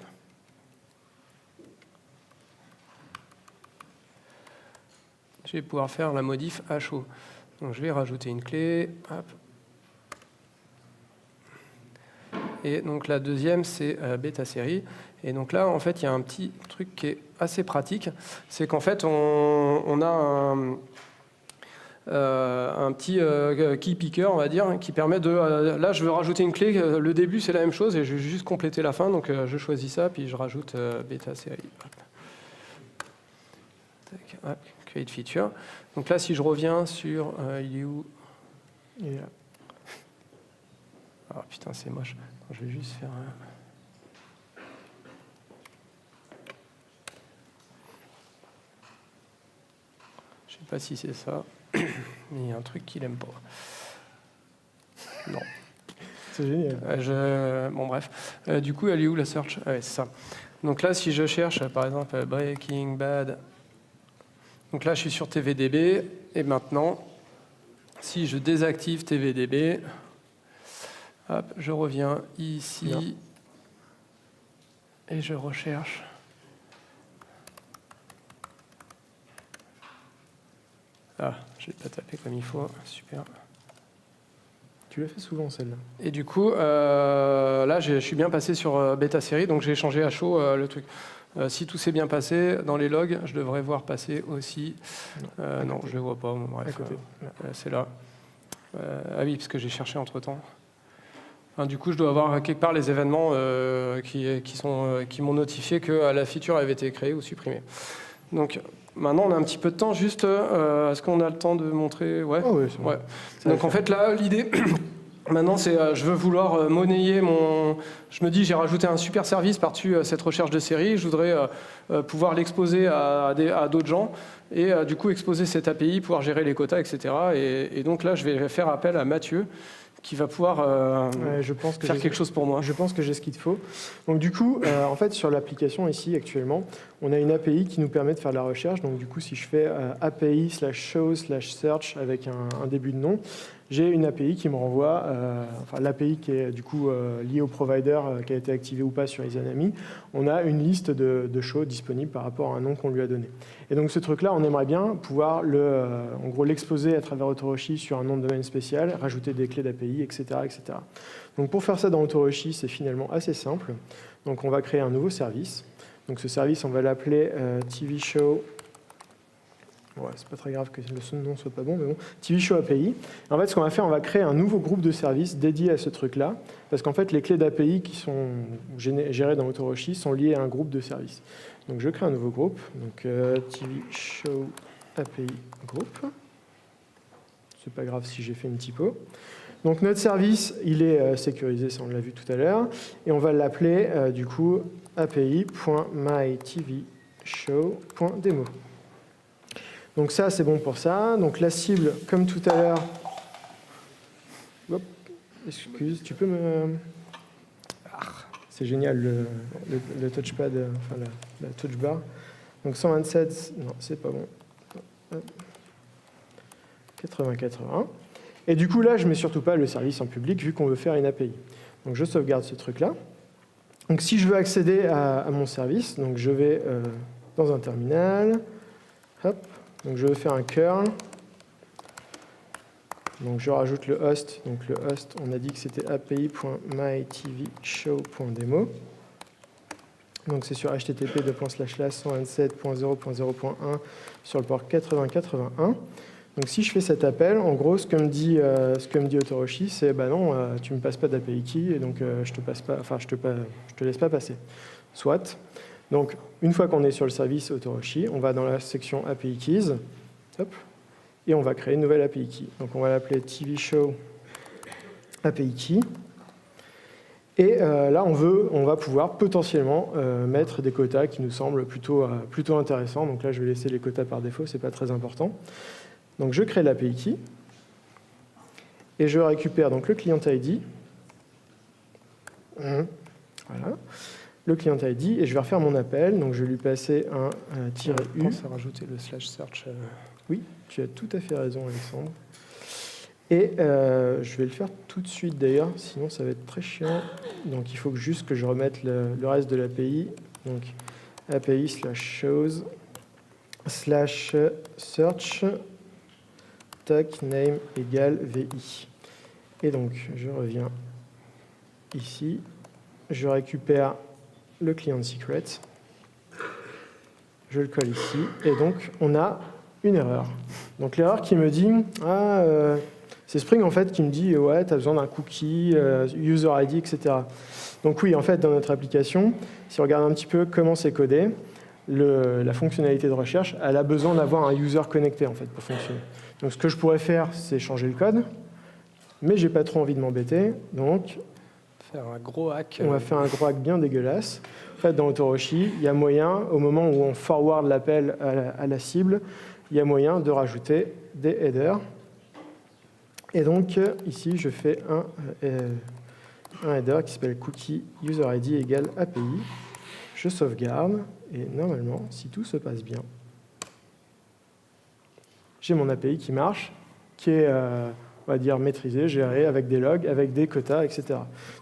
Je vais pouvoir faire la modif à chaud. Donc je vais rajouter une clé. Hop. Et donc la deuxième, c'est bêta série. Et donc là, en fait, il y a un petit truc qui est assez pratique. C'est qu'en fait, on a un petit key picker, on va dire, qui permet de... là, je veux rajouter une clé. Le début, c'est la même chose et je vais juste compléter la fin. Donc je choisis ça, puis je rajoute bêta série. Hop. Tac, hop. Create feature. Donc là, si je reviens sur il est où? Il est là. Ah putain, c'est moche. Je vais juste faire je sais pas si c'est ça, mais il y a un truc qu'il aime pas. Non. C'est génial. Bon bref. Du coup, elle est où la search? Ah ouais, c'est ça. Donc là, si je cherche, par exemple, Breaking Bad. Donc là, je suis sur TVDB, et maintenant, si je désactive TVDB, hop, je reviens ici Bien. et je recherche. Ah, je ne l'ai pas tapé comme il faut, super. Tu l'as fait souvent, celle-là. Et du coup, là, je suis bien passé sur bêta série, donc j'ai changé à chaud le truc. Si tout s'est bien passé, dans les logs, je devrais voir passer aussi. Non, je ne le vois pas. Bon, bref, c'est là. Ah oui, parce que j'ai cherché entre-temps. Enfin, du coup, je dois avoir quelque part les événements qui m'ont notifié que la feature avait été créée ou supprimée. Donc, maintenant, on a un petit peu de temps. Juste, est-ce qu'on a le temps de montrer? Ouais. Oh oui, c'est bon. Ouais. Donc, en fait, là, l'idée... Maintenant, c'est je veux vouloir monnayer mon... Je me dis, j'ai rajouté un super service par-dessus cette recherche de série. Je voudrais pouvoir l'exposer à d'autres gens et du coup exposer cette API, pouvoir gérer les quotas, etc. Et donc là, je vais faire appel à Mathieu qui va pouvoir faire quelque chose pour moi. Je pense que j'ai ce qu'il te faut. Donc du coup, en fait, sur l'application ici, actuellement, on a une API qui nous permet de faire de la recherche. Donc du coup, si je fais API/show/search avec un début de nom, j'ai une API qui me renvoie, enfin l'API qui est du coup liée au provider qui a été activé ou pas sur Izanami. On a une liste de shows disponibles par rapport à un nom qu'on lui a donné. Et donc ce truc-là, on aimerait bien pouvoir en gros l'exposer à travers Autoroshi sur un nom de domaine spécial, rajouter des clés d'API, etc., etc. Donc pour faire ça dans Autoroshi, c'est finalement assez simple. Donc on va créer un nouveau service. Donc ce service, on va l'appeler TV Show. Ouais, c'est pas très grave que le nom soit pas bon, mais bon, TV Show API. En fait, ce qu'on va faire, on va créer un nouveau groupe de services dédié à ce truc-là, parce qu'en fait, les clés d'API qui sont gérées dans Autoroshi sont liées à un groupe de services. Donc, je crée un nouveau groupe, donc TV Show API Group. C'est pas grave si j'ai fait une typo. Donc, notre service, il est sécurisé, ça on l'a vu tout à l'heure, et on va l'appeler du coup api.mytvshow.demo. Donc ça, c'est bon pour ça. Donc la cible, comme tout à l'heure... Excuse, tu peux me... C'est génial, le touchpad, enfin la touch bar. Donc 127, non, c'est pas bon. 80-81. Et du coup, là, je ne mets surtout pas le service en public, vu qu'on veut faire une API. Donc je sauvegarde ce truc-là. Donc si je veux accéder à mon service, donc je vais dans un terminal. Hop. Donc je vais faire un curl. Donc je rajoute le host. Donc le host, on a dit que c'était api.mytvshow.demo. Donc c'est sur http://127.0.0.1 sur le port 8081. Donc si je fais cet appel, en gros, ce que me dit Autoroshi, c'est bah non, tu me passes pas d'API key et donc je te laisse pas passer. Soit. Donc, une fois qu'on est sur le service Autoroshi, on va dans la section API Keys, hop, et on va créer une nouvelle API Key. Donc, on va l'appeler TV Show API Key. Et là, on va pouvoir potentiellement mettre des quotas qui nous semblent plutôt intéressants. Donc là, je vais laisser les quotas par défaut, c'est pas très important. Donc, je crée l'API Key et je récupère donc le client ID. Voilà. Le client ID, et je vais refaire mon appel. Donc, je vais lui passer un -u. Je pense à rajouter le /search. Oui, tu as tout à fait raison, Alexandre. Et je vais le faire tout de suite, d'ailleurs, sinon ça va être très chiant. Donc, il faut juste que je remette le reste de l'API. Donc, API/shows/search tac name égale VI. Et donc, je reviens ici. Je récupère le client secret, je le colle ici, et donc on a une erreur. Donc l'erreur qui me dit, c'est Spring en fait qui me dit, ouais, tu as besoin d'un cookie, user ID, etc. Donc oui, en fait, dans notre application, si on regarde un petit peu comment c'est codé, la fonctionnalité de recherche, elle a besoin d'avoir un user connecté en fait pour fonctionner. Donc ce que je pourrais faire, c'est changer le code, mais j'ai pas trop envie de m'embêter, donc un gros hack. On va faire un gros hack bien dégueulasse. En fait, dans Autoroshi, il y a moyen, au moment où on forward l'appel à la cible, il y a moyen de rajouter des headers. Et donc, ici, je fais un header qui s'appelle cookie user ID égale API. Je sauvegarde, et normalement, si tout se passe bien, j'ai mon API qui marche. qui est, on va dire, maîtrisé, géré, avec des logs, avec des quotas, etc.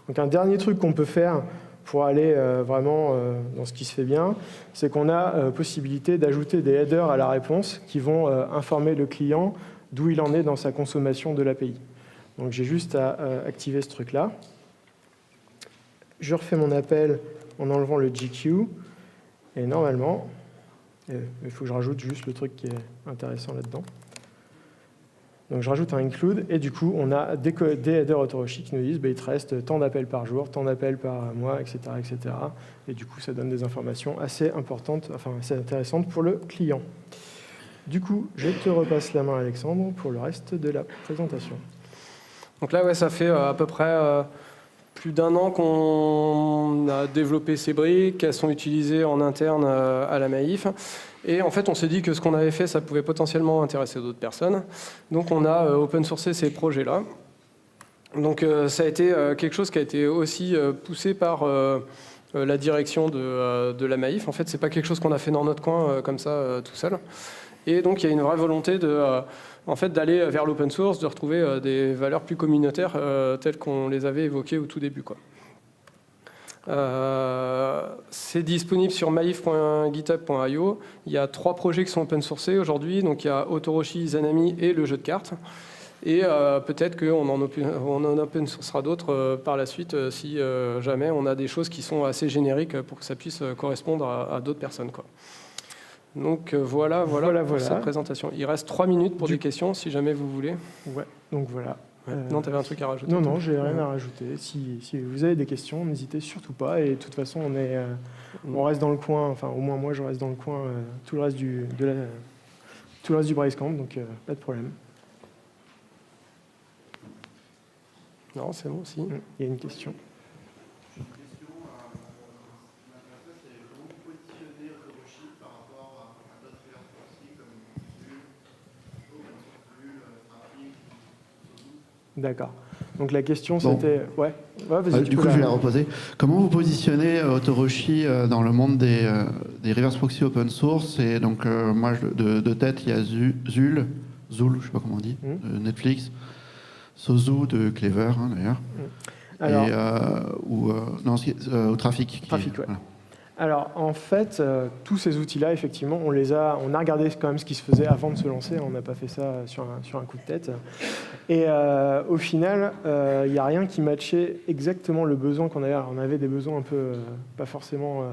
Donc un dernier truc qu'on peut faire pour aller vraiment dans ce qui se fait bien, c'est qu'on a possibilité d'ajouter des headers à la réponse qui vont informer le client d'où il en est dans sa consommation de l'API. Donc j'ai juste à activer ce truc-là. Je refais mon appel en enlevant le GQ, et normalement, il faut que je rajoute juste le truc qui est intéressant là-dedans. Donc je rajoute un include, et du coup, on a des headers Autoroshi qui nous disent il te reste tant d'appels par jour, tant d'appels par mois, etc., etc. Et du coup, ça donne des informations assez importantes, enfin assez intéressantes pour le client. Du coup, je te repasse la main, Alexandre, pour le reste de la présentation. Donc là, ouais, ça fait à peu près plus d'1 an qu'on a développé ces briques, qu'elles sont utilisées en interne à la Maïf. Et en fait, on s'est dit que ce qu'on avait fait, ça pouvait potentiellement intéresser d'autres personnes. Donc on a open sourcé ces projets-là. Donc ça a été quelque chose qui a été aussi poussé par la direction de la Maïf. En fait, c'est pas quelque chose qu'on a fait dans notre coin comme ça tout seul. Et donc il y a une vraie volonté en fait, d'aller vers l'open source, de retrouver des valeurs plus communautaires telles qu'on les avait évoquées au tout début, quoi. C'est disponible sur maif.github.io. Il y a 3 projets qui sont open sourcés aujourd'hui. Donc il y a Autoroshi, Zanami et le jeu de cartes. Et peut-être qu'on en open sourcera d'autres par la suite si jamais on a des choses qui sont assez génériques pour que ça puisse correspondre à d'autres personnes, quoi. Donc voilà pour cette présentation. Il reste 3 minutes pour des questions, si jamais vous voulez. Ouais, donc voilà. Ouais. Non, tu avais un truc à rajouter? Non, j'ai rien à rajouter. Si vous avez des questions, n'hésitez surtout pas. Et de toute façon, on reste dans le coin, enfin au moins moi je reste dans le coin tout le reste du Brainscamp, donc pas de problème. Non, c'est bon aussi. Il y a une question. D'accord. Donc la question c'était... Ouais, vas-y, du coup, je vais la reposer. Comment vous positionnez Autoroshi dans le monde des reverse proxy open source? Et donc, moi, de tête, il y a Zool, je sais pas comment on dit, de Netflix, Sozu de Clever, hein, d'ailleurs. Alors, ou Trafic. Trafic, ouais. Voilà. Alors, en fait, tous ces outils-là, effectivement, on a regardé quand même ce qui se faisait avant de se lancer. On n'a pas fait ça sur un coup de tête. Et au final, il n'y a rien qui matchait exactement le besoin qu'on avait. Alors, on avait des besoins un peu, pas forcément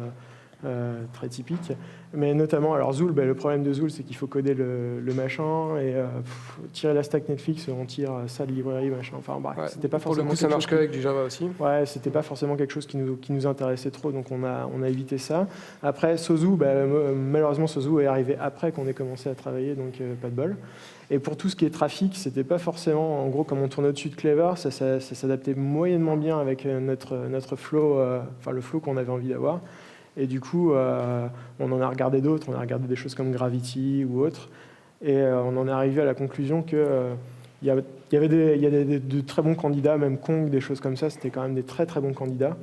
très typiques, mais notamment, alors Zool, le problème de Zool, c'est qu'il faut coder le machin et tirer la stack Netflix, on tire ça de librairie, machin. Enfin, bref, ouais, c'était pas forcément. Pour le coup, ça marche qu'avec du Java aussi. Ouais, c'était pas forcément quelque chose qui nous intéressait trop, donc on a évité ça. Après, Sozu, malheureusement, Sozu est arrivé après qu'on ait commencé à travailler, donc pas de bol. Et pour tout ce qui est trafic, c'était pas forcément, en gros, comme on tournait au-dessus de Clever, ça s'adaptait moyennement bien avec notre flow, enfin le flow qu'on avait envie d'avoir. Et du coup, on en a regardé d'autres, on a regardé des choses comme Gravity ou autres, et on en est arrivé à la conclusion que il y avait de très bons candidats, même Kong, des choses comme ça, c'était quand même des très très bons candidats.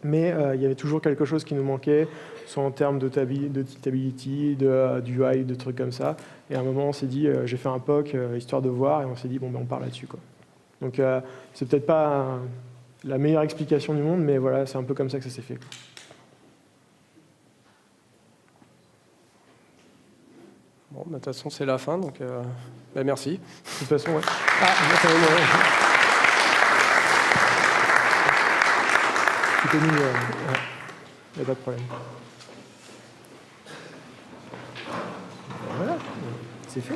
Mais il y avait toujours quelque chose qui nous manquait, soit en termes de teachability, du UI, de trucs comme ça. Et à un moment, on s'est dit, j'ai fait un POC, histoire de voir, et on s'est dit, bon, on part là-dessus, quoi. Donc, c'est peut-être pas la meilleure explication du monde, mais voilà, c'est un peu comme ça que ça s'est fait. Bon, de toute façon, c'est la fin, donc merci. De toute façon, ouais. Tout est mis, il n'y a pas de problème. Voilà, c'est fait.